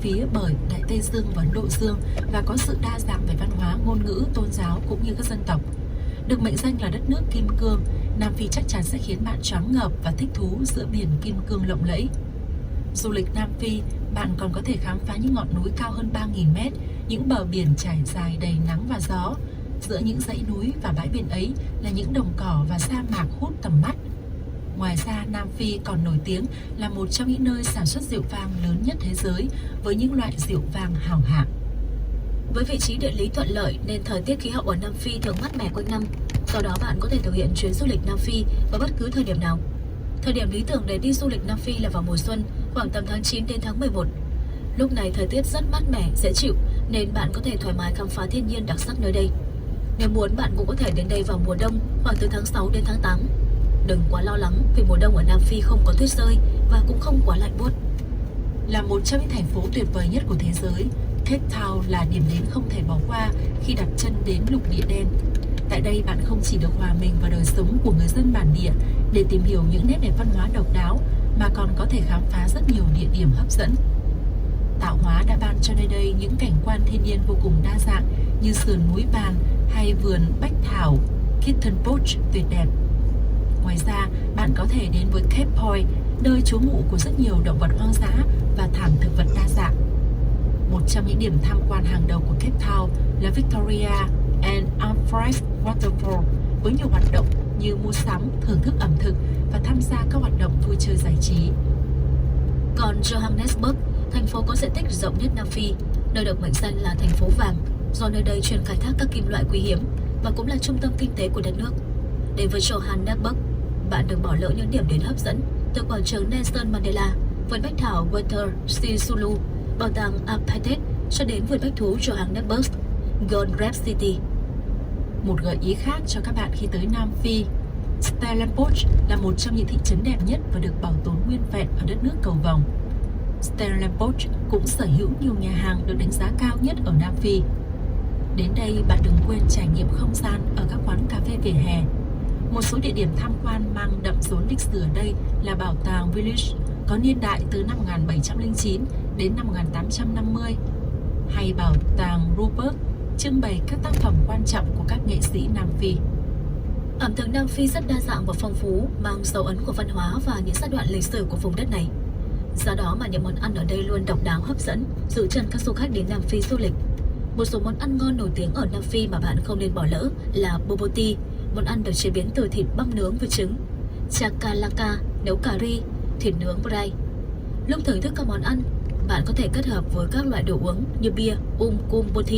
phía bởi Đại Tây Dương và Ấn Độ Dương và có sự đa dạng về văn hóa, ngôn ngữ, tôn giáo cũng như các dân tộc. Được mệnh danh là đất nước kim cương, Nam Phi chắc chắn sẽ khiến bạn choáng ngợp và thích thú giữa biển kim cương lộng lẫy. Du lịch Nam Phi, bạn còn có thể khám phá những ngọn núi cao hơn 3.000 mét, những bờ biển trải dài đầy nắng và gió. Giữa những dãy núi và bãi biển ấy là những đồng cỏ và sa mạc hút tầm mắt. Ngoài ra, Nam Phi còn nổi tiếng là một trong những nơi sản xuất rượu vang lớn nhất thế giới với những loại rượu vang hào hạng. Với vị trí địa lý thuận lợi nên thời tiết khí hậu ở Nam Phi thường mát mẻ quanh năm. Do đó bạn có thể thực hiện chuyến du lịch Nam Phi vào bất cứ thời điểm nào. Thời điểm lý tưởng để đi du lịch Nam Phi là vào mùa xuân, khoảng tầm tháng 9 đến tháng 11. Lúc này thời tiết rất mát mẻ, dễ chịu nên bạn có thể thoải mái khám phá thiên nhiên đặc sắc nơi đây. Nếu muốn, bạn cũng có thể đến đây vào mùa đông, khoảng từ tháng 6 đến tháng 8. Đừng quá lo lắng vì mùa đông ở Nam Phi không có tuyết rơi và cũng không quá lạnh buốt. Là một trong những thành phố tuyệt vời nhất của thế giới, Cape Town là điểm đến không thể bỏ qua khi đặt chân đến lục địa đen. Tại đây bạn không chỉ được hòa mình vào đời sống của người dân bản địa để tìm hiểu những nét đẹp văn hóa độc đáo, mà còn có thể khám phá rất nhiều địa điểm hấp dẫn. Tạo hóa đã ban cho nơi đây những cảnh quan thiên nhiên vô cùng đa dạng như sườn núi Bàn hay vườn bách thảo Kitten Poch tuyệt đẹp. Ngoài ra, bạn có thể đến với Cape Point, nơi trú ngụ của rất nhiều động vật hoang dã và thảm thực vật đa dạng. Một trong những điểm tham quan hàng đầu của Cape Town là Victoria and Albert Waterfall, với nhiều hoạt động như mua sắm, thưởng thức ẩm thực và tham gia các hoạt động vui chơi giải trí. Còn Johannesburg, thành phố có diện tích rộng nhất Nam Phi, nơi được mệnh danh là thành phố vàng do nơi đây chuyên khai thác các kim loại quý hiếm và cũng là trung tâm kinh tế của đất nước. Đến với Johannesburg, bạn đừng bỏ lỡ những điểm đến hấp dẫn từ quảng trường Nelson Mandela, vườn bách thảo Walter Sisulu, bảo tàng Apartheid cho đến vườn bách thú Johannesburg, Gold Grape City. Một gợi ý khác cho các bạn khi tới Nam Phi, Stellenbosch là một trong những thị trấn đẹp nhất và được bảo tồn nguyên vẹn ở đất nước cầu vồng. Stellenbosch cũng sở hữu nhiều nhà hàng được đánh giá cao nhất ở Nam Phi. Đến đây bạn đừng quên trải nghiệm không gian ở các quán cà phê vỉa hè. Một số địa điểm tham quan mang đậm dấu lịch sử ở đây là bảo tàng Village có niên đại từ năm 1709 đến năm 1850, hay bảo tàng Rupert trưng bày các tác phẩm quan trọng của các nghệ sĩ Nam Phi. Ẩm thực Nam Phi rất đa dạng và phong phú, mang dấu ấn của văn hóa và những giai đoạn lịch sử của vùng đất này. Do đó mà những món ăn ở đây luôn độc đáo, hấp dẫn, giữ chân các du khách đến Nam Phi du lịch. Một số món ăn ngon nổi tiếng ở Nam Phi mà bạn không nên bỏ lỡ là boboti, món ăn được chế biến từ thịt băm nướng với trứng; chakalaka, nấu cà ri, thịt nướng brai. Lúc thưởng thức các món ăn, bạn có thể kết hợp với các loại đồ uống như bia, kumquat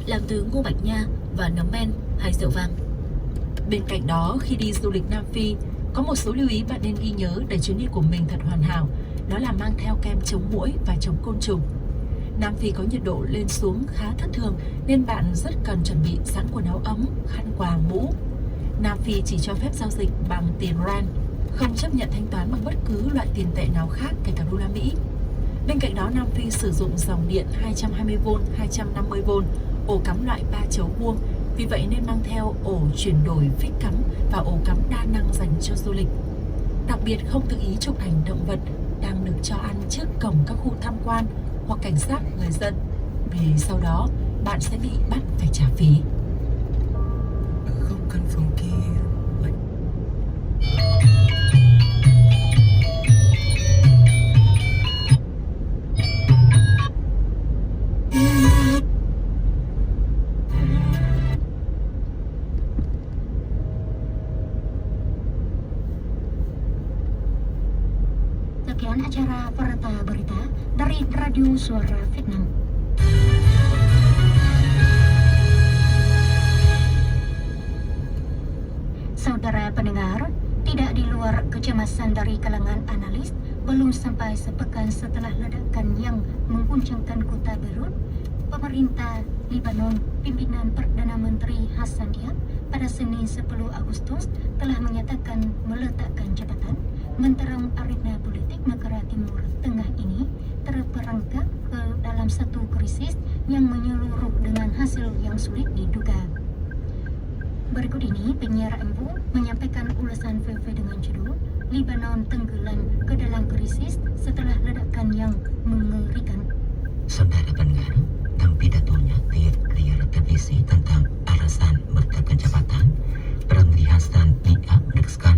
làm từ ngô bạch nha và nấm men hay rượu vang. Bên cạnh đó, khi đi du lịch Nam Phi, có một số lưu ý bạn nên ghi nhớ để chuyến đi của mình thật hoàn hảo. Đó là mang theo kem chống muỗi và chống côn trùng. Nam Phi có nhiệt độ lên xuống khá thất thường nên bạn rất cần chuẩn bị sẵn quần áo ấm, khăn quàng, mũ. Nam Phi chỉ cho phép giao dịch bằng tiền rand, không chấp nhận thanh toán bằng bất cứ loại tiền tệ nào khác kể cả đô la Mỹ. Bên cạnh đó, Nam Phi sử dụng dòng điện 220V, 250V, ổ cắm loại 3 chấu vuông. Vì vậy nên mang theo ổ chuyển đổi phích cắm và ổ cắm đa năng dành cho du lịch. Đặc biệt không tự ý chụp ảnh động vật đang được cho ăn trước cổng các khu tham quan hoặc cảnh sát người dân, vì sau đó bạn sẽ bị bắt phải trả phí. Không cần phòng kia. Sekian acara Warta Berita dari Radio Suara Vietnam. Saudara pendengar, tidak di luar kecemasan dari kalangan analis, belum sampai sepekan setelah ledakan yang mengguncangkan kota Beirut, pemerintah Lebanon, pimpinan Perdana Menteri Hassan Diab pada Senin 10 Agustus telah menyatakan meletakkan jabatan. Menterang arena politik negara Timur Tengah ini terperangkap ke dalam satu krisis yang menyeluruh dengan hasil yang sulit diduga. Berikut ini penyiar Embu menyampaikan ulasan VV dengan judul Lebanon tenggelam ke dalam krisis setelah ledakan yang mengerikan. Saudara pendengar, dalam pidatonya di layar televisi tentang alasan meletakkan jabatan, Pramili Hassan Nia menegaskan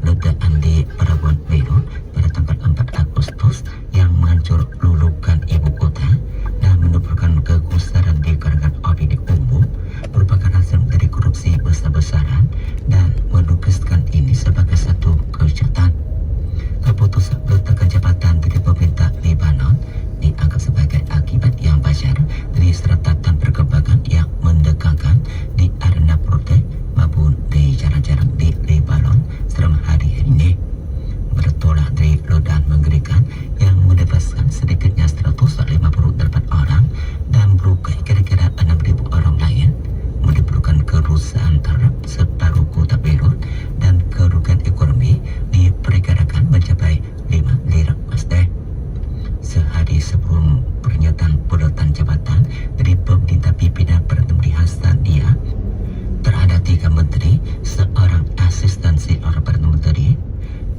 ledakan di Pelabuhan Beirut pada tanggal 4 Agustus yang menghancur lulukan ibu kota dan menimbulkan kegusaran di kalangan opini umum merupakan hasil dari korupsi besar-besaran dan menugaskan ini sebagai satu kejahatan. Keputusan letakkan jabatan dari pemerintah Lebanon dianggap sebagai akibat yang wajar dari seratan perkembangan yang mendekatkan di arena protes maupun di jalan-jalan di Lebanon selama hari-hari ini. Bertolak dari ledakan mengerikan yang menewaskan sedikitnya 158 orang dan melukai kira-kira 6.000 orang lain, menimbulkan kerusakan terhadap separuh kota Beirut dan kerugian ekonomi diperkirakan mencapai 5 miliar USD. Sehari sebelum pernyataan peletakan jabatan dari pemerintah pimpinan Pramili Hassan Nia terhadap 3 menteri, seorang asisten seorang perdana menteri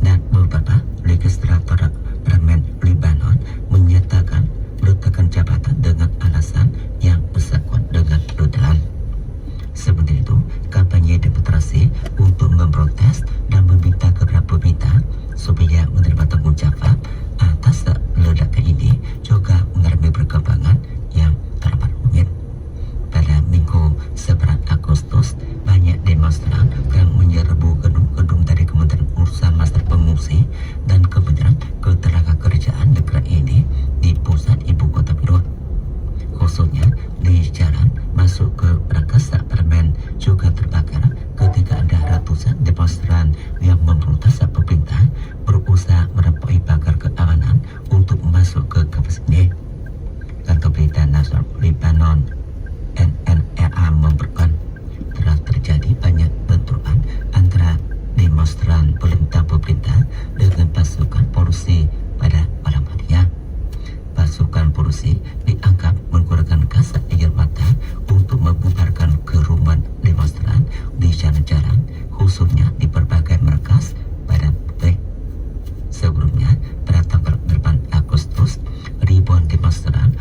dan beberapa legislator parlemen Lebanon menyatakan peletakan jabatan dengan alasan yang bersangkutan dengan ledakan. Sementara itu, kampanye demonstrasi untuk memprotes dan meminta kepada pemerintah supaya menerima tanggungjawab atas ledakan ini juga mengalami perkembangan yang teramat rumit. Pada Minggu 11 Agustus, banyak demonstran yang menyerbu gedung-gedung dari Kementerian Urusan Masyarakat Pengungsi dan Kementerian Ketenagakerjaan negara ini di pusat ibu kota Beirut. Khususnya di jalan masuk ke Prakasa Parlemen juga terbakar ketika ada ratusan demonstran yang memprotes pemerintah berusaha merampok pagar keamanan untuk masuk ke kawasan ini. Kantor berita nasional Lebanon NNRA memberitakan telah terjadi banyak bentrokan antara demonstran penentang pemerintah dengan pasukan polisi pada malam harinya. Pasukan polisi dianggap menggunakan gas air mata untuk membubarkan kerumunan demonstran di jalan-jalan, khususnya di berbagai markas pada putih. Sebelumnya, pada tanggal 8 Agustus, ribuan demonstran